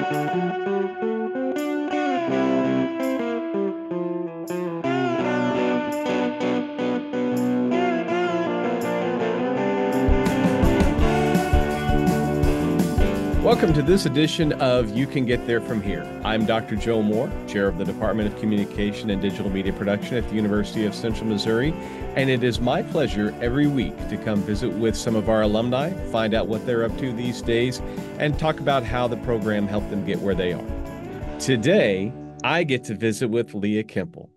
Welcome to this edition of You Can Get There From Here. I'm Dr. Joe Moore, Chair of the Department of Communication and Digital Media Production at the University of Central Missouri, and it is my pleasure every week to come visit with some of our alumni, find out what they're up to these days, and talk about how the program helped them get where they are. Today, I get to visit with Leah Kemple.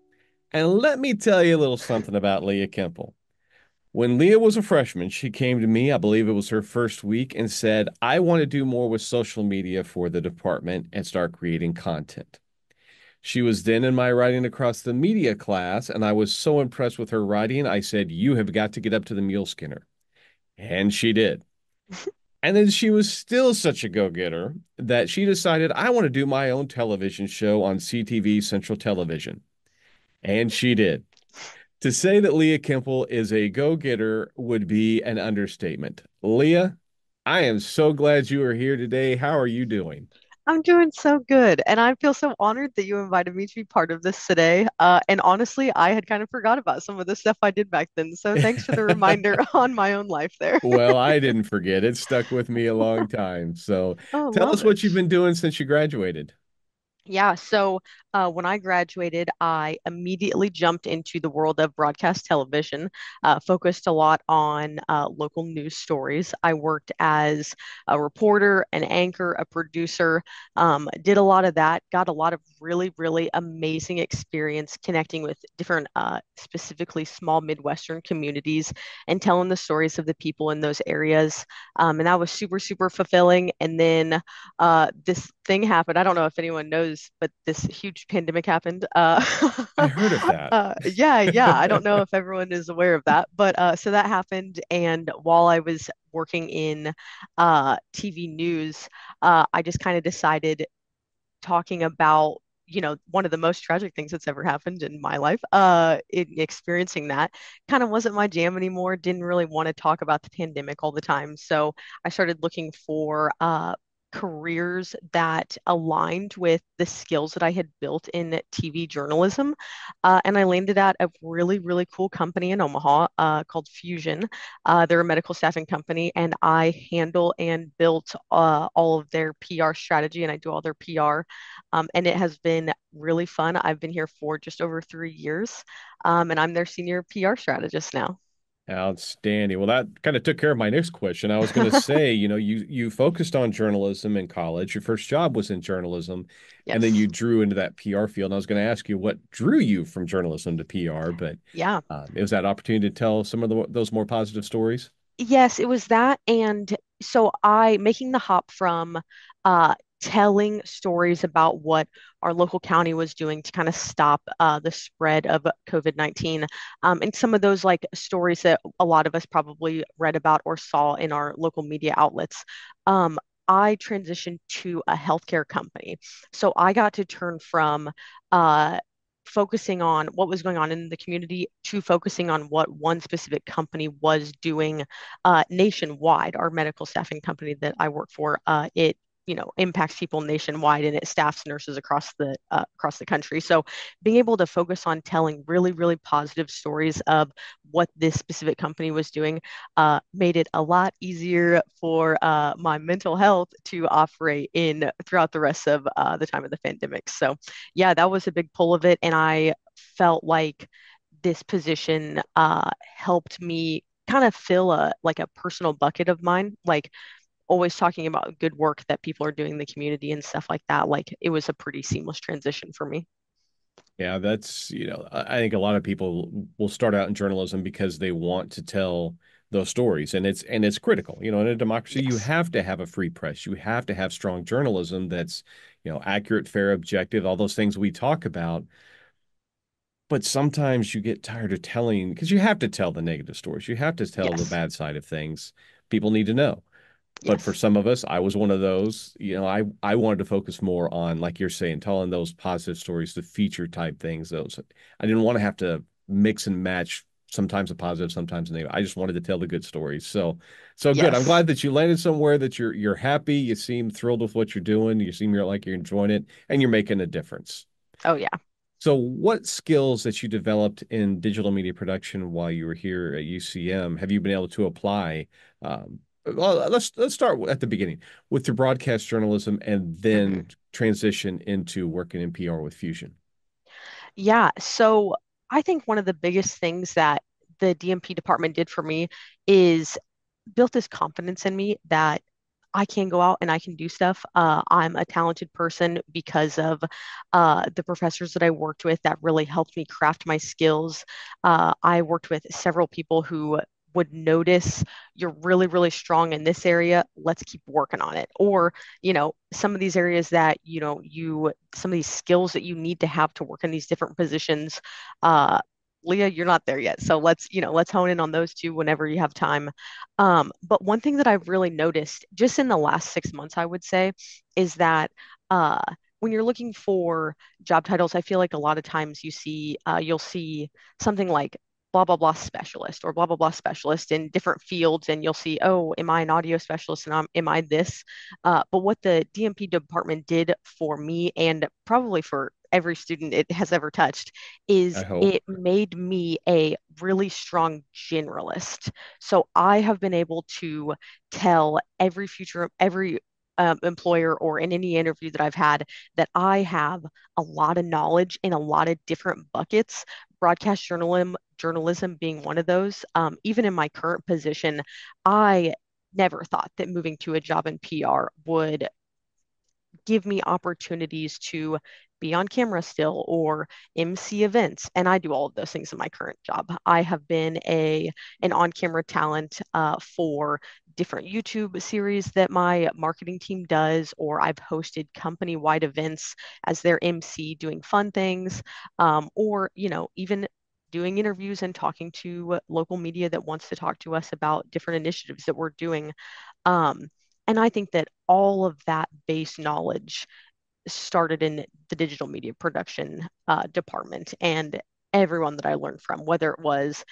And let me tell you a little something about Leah Kemple. When Leah was a freshman, she came to me, I believe it was her first week, and said, I want to do more with social media for the department and start creating content. She was then in my writing across the media class, and I was so impressed with her writing, I said, you have got to get up to the mule skinner. And she did. And then she was still such a go-getter that she decided, I want to do my own television show on CTV Central Television. And she did. To say that Leah Kemple is a go-getter would be an understatement. Leah, I am so glad you are here today. How are you doing? I'm doing so good, and I feel so honored that you invited me to be part of this today. And honestly, I had kind of forgot about some of the stuff I did back then. So thanks for the reminder on my own life there. Well, I didn't forget. It stuck with me a long time. So Oh, tell love us it. what you've been doing since you graduated. Yeah, so when I graduated, I immediately jumped into the world of broadcast television, focused a lot on local news stories. I worked as a reporter, an anchor, a producer, did a lot of that, got a lot of really, really amazing experience connecting with different, specifically small Midwestern communities and telling the stories of the people in those areas. And that was super, super fulfilling. And then this thing happened. I don't know if anyone knows, but this huge pandemic happened. I heard of that. Yeah. I don't know if everyone is aware of that, but so that happened. And while I was working in TV news, I just kind of decided talking about one of the most tragic things that's ever happened in my life experiencing that kind of wasn't my jam anymore, didn't really want to talk about the pandemic all the time, so I started looking for careers that aligned with the skills that I had built in TV journalism. And I landed at a really, really cool company in Omaha called Fusion. They're a medical staffing company, and I handle and built all of their PR strategy, and I do all their PR. And it has been really fun. I've been here for just over 3 years, and I'm their senior PR strategist now. Outstanding. Well, that kind of took care of my next question. I was going to say, you focused on journalism in college. Your first job was in journalism, and then you Yes. drew into that PR field. And I was going to ask you what drew you from journalism to PR, but Yeah. it was that opportunity to tell some of those more positive stories. Yes, it was that. And so I making the hop from telling stories about what our local county was doing to kind of stop the spread of COVID-19. And some of those like stories that a lot of us probably read about or saw in our local media outlets. I transitioned to a healthcare company. So I got to turn from uh, focusing on what was going on in the community to focusing on what one specific company was doing nationwide. Our medical staffing company that I work for, it impacts people nationwide, and it staffs nurses across the country. So being able to focus on telling really, really positive stories of what this specific company was doing made it a lot easier for my mental health to operate in throughout the rest of the time of the pandemic. So yeah, that was a big pull of it, and I felt like this position helped me kind of fill a like a personal bucket of mine, like always talking about good work that people are doing in the community and stuff like that. Like it was a pretty seamless transition for me. Yeah, that's, I think a lot of people will start out in journalism because they want to tell those stories, and it's critical. In a democracy, you Yes. have to have a free press. You have to have strong journalism that's, accurate, fair, objective, all those things we talk about. But sometimes you get tired of telling because you have to tell the negative stories. You have to tell the Yes. bad side of things. People need to know. But for Yes. some of us, I was one of those, I wanted to focus more on, like you're saying, telling those positive stories, the feature type things, those I didn't want to have to mix and match sometimes a positive, sometimes a negative. I just wanted to tell the good stories. So good. I'm Yes. glad that you landed somewhere that you're happy. You seem thrilled with what you're doing. You seem like you're enjoying it and you're making a difference. Oh yeah. So, what skills that you developed in digital media production while you were here at UCM have you been able to apply? Well, let's start at the beginning with your broadcast journalism, and Mhm. then transition into working in PR with Fusion. Yeah. So I think one of the biggest things that the DMP department did for me is built this confidence in me that I can go out and I can do stuff. I'm a talented person because of the professors that I worked with that really helped me craft my skills. I worked with several people who would notice you're really, really strong in this area. Let's keep working on it. Or, some of these areas that, some of these skills that you need to have to work in these different positions. Uh, Leah, you're not there yet. So let's hone in on those two whenever you have time. But one thing that I've really noticed just in the last 6 months, I would say, is that uh, when you're looking for job titles, I feel like a lot of times you'll see something like blah blah blah specialist or blah blah blah specialist in different fields, and you'll see, oh, am I an audio specialist and am I this? But what the DMP department did for me, and probably for every student it has ever touched, I is hope. it made me a really strong generalist. So I have been able to tell every employer or in any interview that I've had that I have a lot of knowledge in a lot of different buckets, journalism being one of those. Even in my current position, I never thought that moving to a job in PR would give me opportunities to be on camera still or MC events. And I do all of those things in my current job. I have been an on-camera talent for different YouTube series that my marketing team does, or I've hosted company-wide events as their MC doing fun things, or even doing interviews and talking to local media that wants to talk to us about different initiatives that we're doing. Um, and I think that all of that base knowledge started in the digital media production department, and everyone that I learned from, whether it was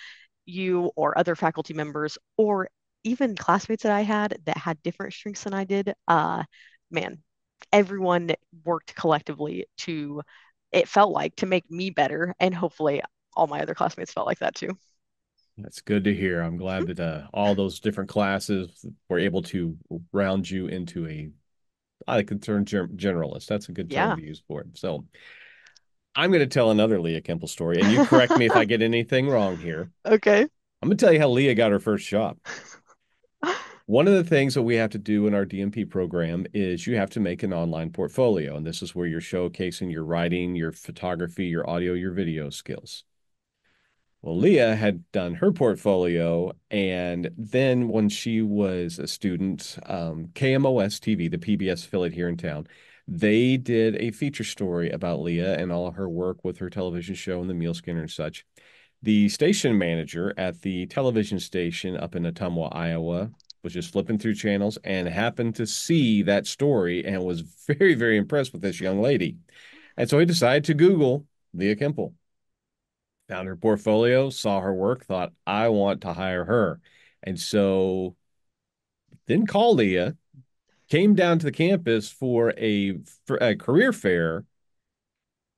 you or other faculty members or even classmates that I had different strengths than I did, man, everyone worked collectively it felt like, to make me better. And hopefully all my other classmates felt like that too. That's good to hear. I'm glad that all those different classes were able to round you into I like the term generalist. That's a good term Yeah. to use for it. So I'm going to tell another Leah Kemple story, and you correct me if I get anything wrong here. Okay. I'm going to tell you how Leah got her first job. One of the things that we have to do in our DMP program is you have to make an online portfolio. And this is where you're showcasing your writing, your photography, your audio, your video skills. Well, Leah had done her portfolio. And then when she was a student, KMOS TV, the PBS affiliate here in town, they did a feature story about Leah and all of her work with her television show and the meal scanner and such. The station manager at the television station up in Ottumwa, Iowa, was just flipping through channels and happened to see that story and was very, very impressed with this young lady. And so he decided to Google Leah Kemple, found her portfolio, saw her work, thought, I want to hire her. And so then called Leah, came down to the campus for a career fair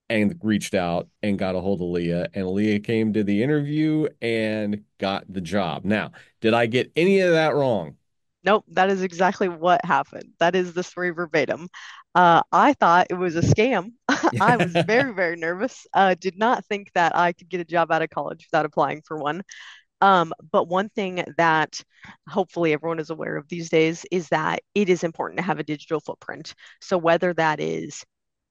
and reached out and got a hold of Leah, and Leah came to the interview and got the job. Now, did I get any of that wrong? Nope, that is exactly what happened. That is the story verbatim. I thought it was a scam. I was very, very nervous. Did not think that I could get a job out of college without applying for one. But one thing that hopefully everyone is aware of these days is that it is important to have a digital footprint. So whether that is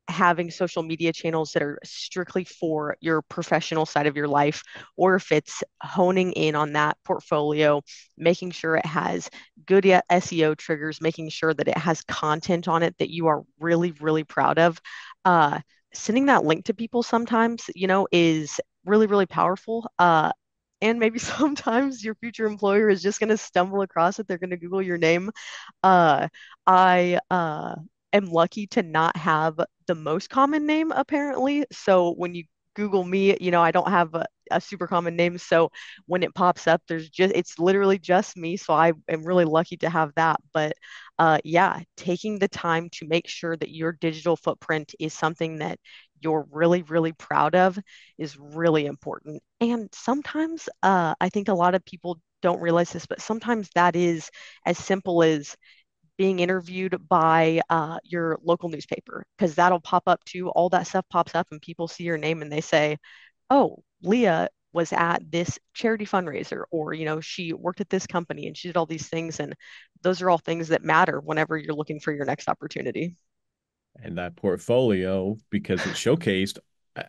having social media channels that are strictly for your professional side of your life, or if it's honing in on that portfolio, making sure it has good SEO triggers, making sure that it has content on it that you are really, really proud of. Uh, Sending that link to people sometimes, is really, really powerful. And maybe sometimes your future employer is just going to stumble across it. They're going to Google your name. I am lucky to not have the most common name, apparently. So when you Google me, I don't have a super common name. So when it pops up, it's literally just me. So I am really lucky to have that. But yeah, taking the time to make sure that your digital footprint is something that you're really, really proud of is really important. And sometimes I think a lot of people don't realize this, but sometimes that is as simple as being interviewed by your local newspaper, because that'll pop up too. All that stuff pops up, and people see your name and they say, "Oh, Leah was at this charity fundraiser," or, she worked at this company and she did all these things. And those are all things that matter whenever you're looking for your next opportunity. And that portfolio, because it showcased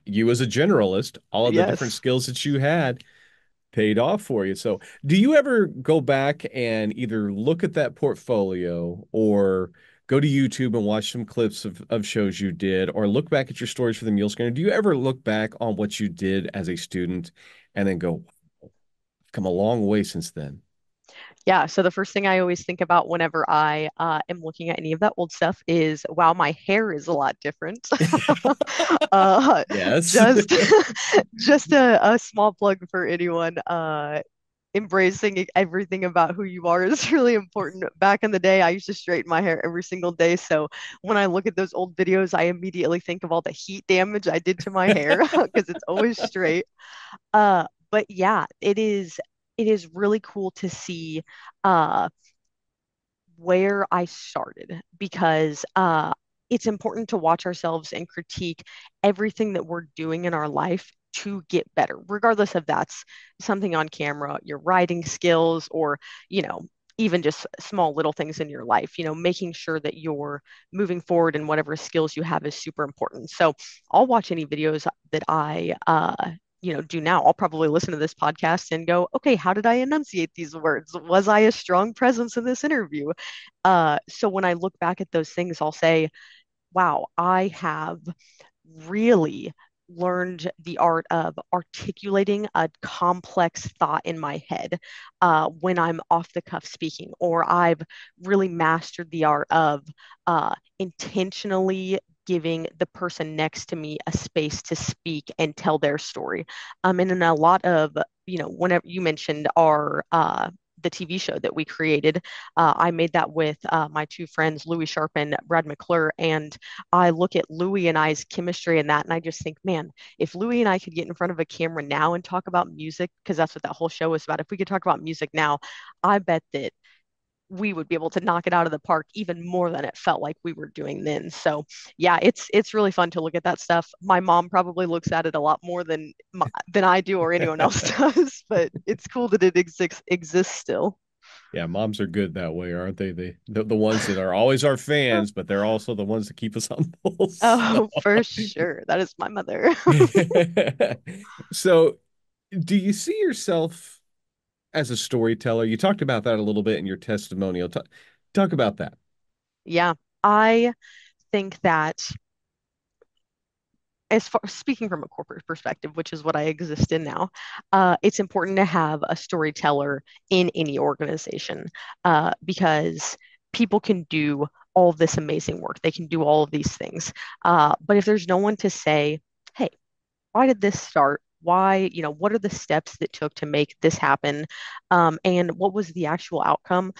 you as a generalist, all of the different Yes. skills that you had paid off for you. So, do you ever go back and either look at that portfolio or go to YouTube and watch some clips of shows you did, or look back at your stories for the Mule Scanner? Do you ever look back on what you did as a student and then go, "I've come a long way since then"? Yeah, so the first thing I always think about whenever I am looking at any of that old stuff is, wow, my hair is a lot different. uh, Yes. just just a small plug for anyone. Embracing everything about who you are is really important. Back in the day, I used to straighten my hair every single day. So when I look at those old videos, I immediately think of all the heat damage I did to my hair because it's always straight. But yeah, it is really cool to see uh where I started, because it's important to watch ourselves and critique everything that we're doing in our life to get better, regardless if that's something on camera, your writing skills, or, even just small little things in your life. Making sure that you're moving forward and whatever skills you have is super important. So I'll watch any videos that I do now. I'll probably listen to this podcast and go, okay, how did I enunciate these words? Was I a strong presence in this interview? So when I look back at those things, I'll say, wow, I have really learned the art of articulating a complex thought in my head when I'm off the cuff speaking, or I've really mastered the art of intentionally giving the person next to me a space to speak and tell their story. And in a lot of, whenever you mentioned our the TV show that we created, I made that with my two friends, Louis Sharp and Brad McClure. And I look at Louis and I's chemistry in that, and I just think, man, if Louis and I could get in front of a camera now and talk about music, because that's what that whole show was about, if we could talk about music now, I bet that we would be able to knock it out of the park even more than it felt like we were doing then. So yeah, it's really fun to look at that stuff. My mom probably looks at it a lot more than I do or anyone else does, but it's cool that it exists still. Yeah, moms are good that way, aren't they? The ones that are always our fans, but they're also the ones that keep us humble. Oh, for sure. That is my mother. So, do you see yourself as a storyteller? You talked about that a little bit in your testimonial. Talk about that. Yeah, I think that, as far speaking from a corporate perspective, which is what I exist in now, it's important to have a storyteller in any organization, because people can do all of this amazing work. They can do all of these things. But if there's no one to say, hey, why did this start? Why, what are the steps that took to make this happen? And what was the actual outcome?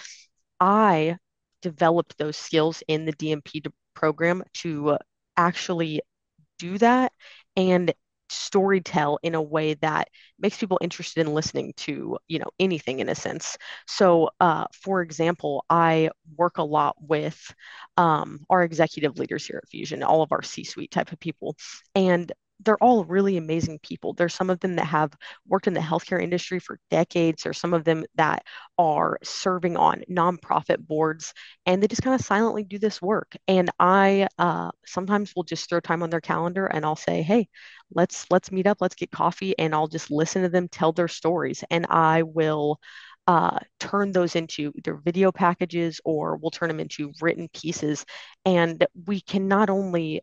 I developed those skills in the DMP program to actually do that and storytell in a way that makes people interested in listening to, anything in a sense. So for example, I work a lot with our executive leaders here at Fusion, all of our C-suite type of people, and they're all really amazing people. There's some of them that have worked in the healthcare industry for decades. There's some of them that are serving on nonprofit boards, and they just kind of silently do this work. And I sometimes will just throw time on their calendar and I'll say, hey, let's meet up, let's get coffee, and I'll just listen to them tell their stories. And I will turn those into either video packages, or we'll turn them into written pieces. And we can not only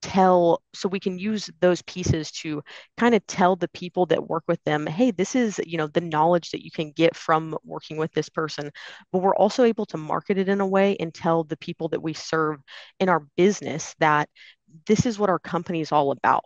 so we can use those pieces to kind of tell the people that work with them, hey, this is, the knowledge that you can get from working with this person. But we're also able to market it in a way and tell the people that we serve in our business that this is what our company is all about.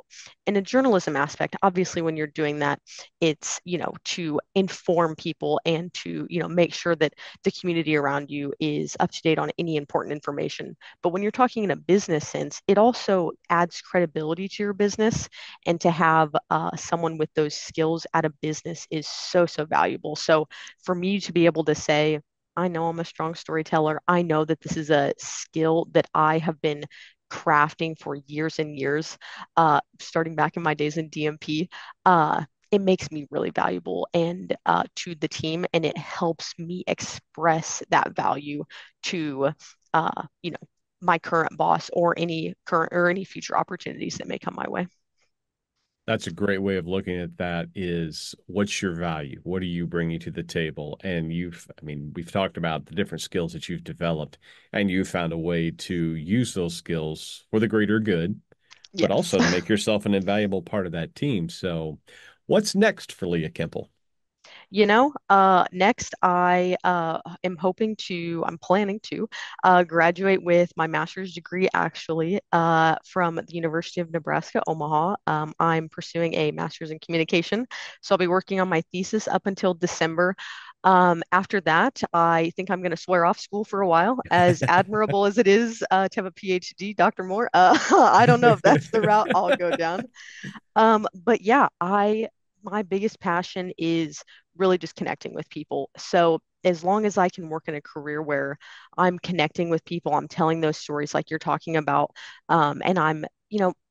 In a journalism aspect, obviously, when you're doing that, it's, to inform people and to, make sure that the community around you is up to date on any important information. But when you're talking in a business sense, it also adds credibility to your business. And to have someone with those skills at a business is so, so valuable. So for me to be able to say, I know I'm a strong storyteller. I know that this is a skill that I have been crafting for years and years, starting back in my days in DMP. It makes me really valuable and to the team, and it helps me express that value to, uh, you know, my current boss or any current or any future opportunities that may come my way. That's a great way of looking at that is what's your value? What are you bringing to the table? And I mean, we've talked about the different skills that you've developed, and you found a way to use those skills for the greater good, but Yes. also to make yourself an invaluable part of that team. So, what's next for Leah Kemple? Next, I'm planning to graduate with my master's degree actually from the University of Nebraska, Omaha. I'm pursuing a master's in communication, so I'll be working on my thesis up until December. After that, I think I'm going to swear off school for a while, as admirable as it is to have a PhD, Dr. Moore. I don't know if that's the route I'll go down. But yeah, my biggest passion is really just connecting with people. So as long as I can work in a career where I'm connecting with people, I'm telling those stories like you're talking about, and I'm,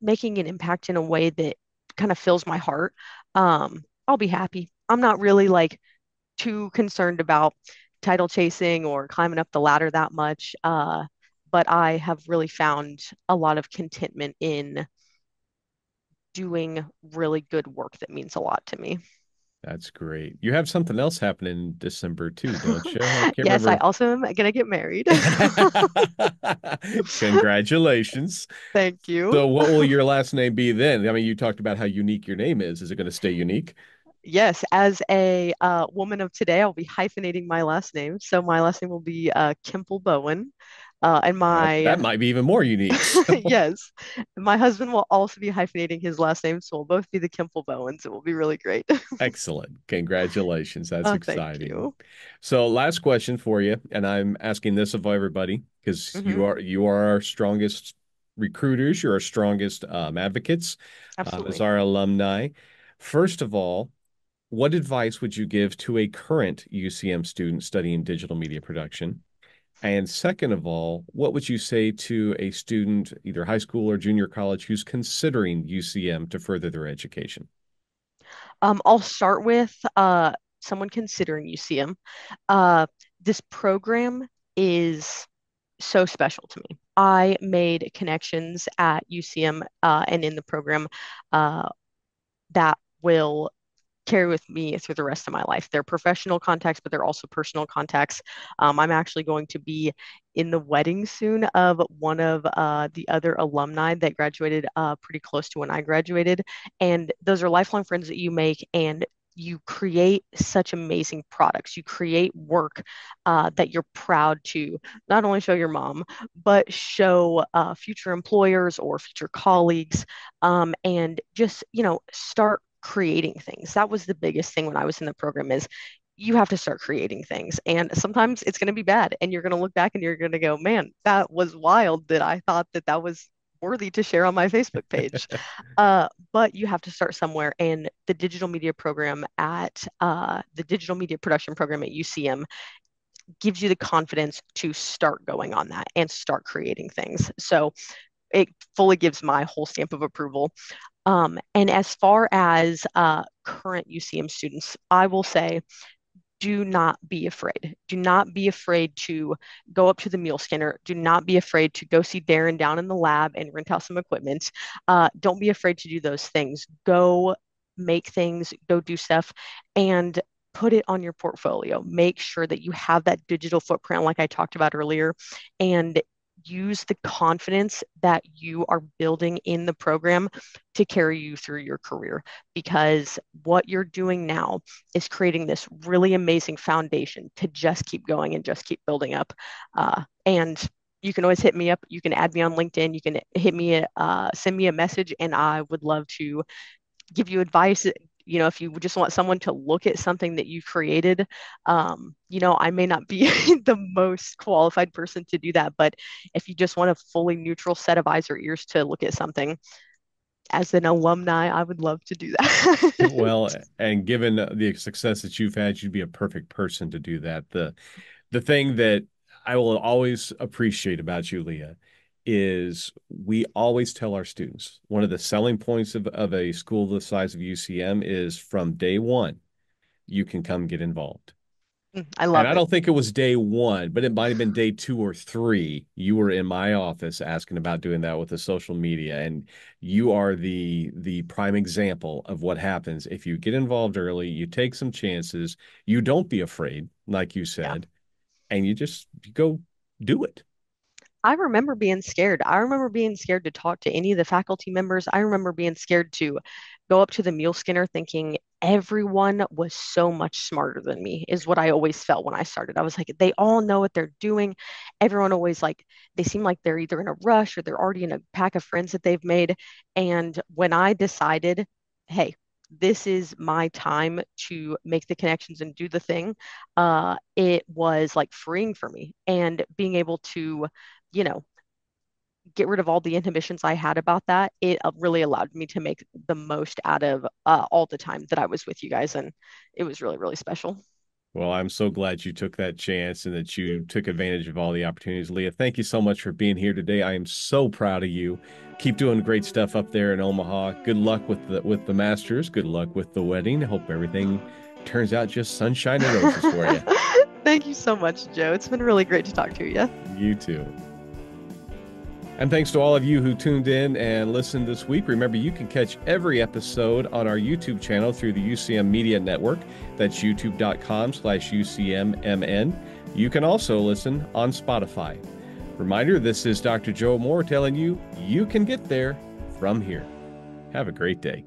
making an impact in a way that kind of fills my heart, I'll be happy. I'm not really like too concerned about title chasing or climbing up the ladder that much. But I have really found a lot of contentment in doing really good work that means a lot to me. That's great. You have something else happening in December too, don't you? I can't Yes, I remember. also am gonna get married. Congratulations. Thank you. So, what will your last name be then? I mean, you talked about how unique your name is. Is it going to stay unique? Yes, as a woman of today, I'll be hyphenating my last name. So my last name will be Kemple Bowen. And That my might be even more unique. So, yes, my husband will also be hyphenating his last name, so we'll both be the Kemple Bowens. It will be really great. excellent. Congratulations. That's Oh, thank exciting. you. So, last question for you, and I'm asking this of everybody because Hmm. you are our strongest recruiters, you're our strongest advocates as Absolutely. our alumni. First of all, what advice would you give to a current UCM student studying digital media production? And second of all, what would you say to a student, either high school or junior college, who's considering UCM to further their education? I'll start with someone considering UCM. Uh, this program is so special to me. I made connections at UCM and in the program uh, that will carry with me through the rest of my life. They're professional contacts, but they're also personal contacts. I'm actually going to be in the wedding soon of one of the other alumni that graduated pretty close to when I graduated. And those are lifelong friends that you make, and you create such amazing products. You create work that you're proud to not only show your mom, but show future employers or future colleagues, and just, start creating things. That was the biggest thing when I was in the program is you have to start creating things. And sometimes it's going to be bad and you're going to look back and you're going to go, man, that was wild that I thought that that was worthy to share on my Facebook page. But you have to start somewhere. And the digital media program at the digital media production program at UCM gives you the confidence to start going on that and start creating things. So it fully gives my whole stamp of approval. And as far as current UCM students, I will say, do not be afraid. Do not be afraid to go up to the mule scanner. Do not be afraid to go see Darren down in the lab and rent out some equipment. Don't be afraid to do those things. Go make things, go do stuff, and put it on your portfolio. Make sure that you have that digital footprint, like I talked about earlier, and use the confidence that you are building in the program to carry you through your career, because what you're doing now is creating this really amazing foundation to just keep going and just keep building up. And You can always hit me up. You can add me on LinkedIn. You can hit me, send me a message, and I would love to give you advice. You know, if you just want someone to look at something that you created, I may not be the most qualified person to do that, but if you just want a fully neutral set of eyes or ears to look at something, as an alumni, I would love to do that. Well, and given the success that you've had, you'd be a perfect person to do that. The thing that I will always appreciate about you, Leah, is we always tell our students one of the selling points of a school the size of UCM is from day one, you can come get involved. I And love I it. don't think it was day one, but it might have been day two or three. You were in my office asking about doing that with the social media, and you are the prime example of what happens if you get involved early, you take some chances, you don't be afraid, like you Yeah. said, and you go do it. I remember being scared. I remember being scared to talk to any of the faculty members. I remember being scared to go up to the mule skinner thinking everyone was so much smarter than me, is what I always felt when I started. I was like, they all know what they're doing. Everyone always like, they seem like they're either in a rush or they're already in a pack of friends that they've made. And when I decided, hey, this is my time to make the connections and do the thing, it was like freeing for me and being able to you know, get rid of all the inhibitions I had about that, it really allowed me to make the most out of all the time that I was with you guys. And it was really, really special. Well, I'm so glad you took that chance and that you took advantage of all the opportunities. Leah, thank you so much for being here today. I am so proud of you. Keep doing great stuff up there in Omaha. Good luck with the Masters. Good luck with the wedding. Hope everything turns out just sunshine and roses for you. Thank you so much, Joe. It's been really great to talk to you. You too. And thanks to all of you who tuned in and listened this week. Remember, you can catch every episode on our YouTube channel through the UCM Media Network. That's youtube.com/UCMMN. You can also listen on Spotify. Reminder, this is Dr. Joe Moore telling you, you can get there from here. Have a great day.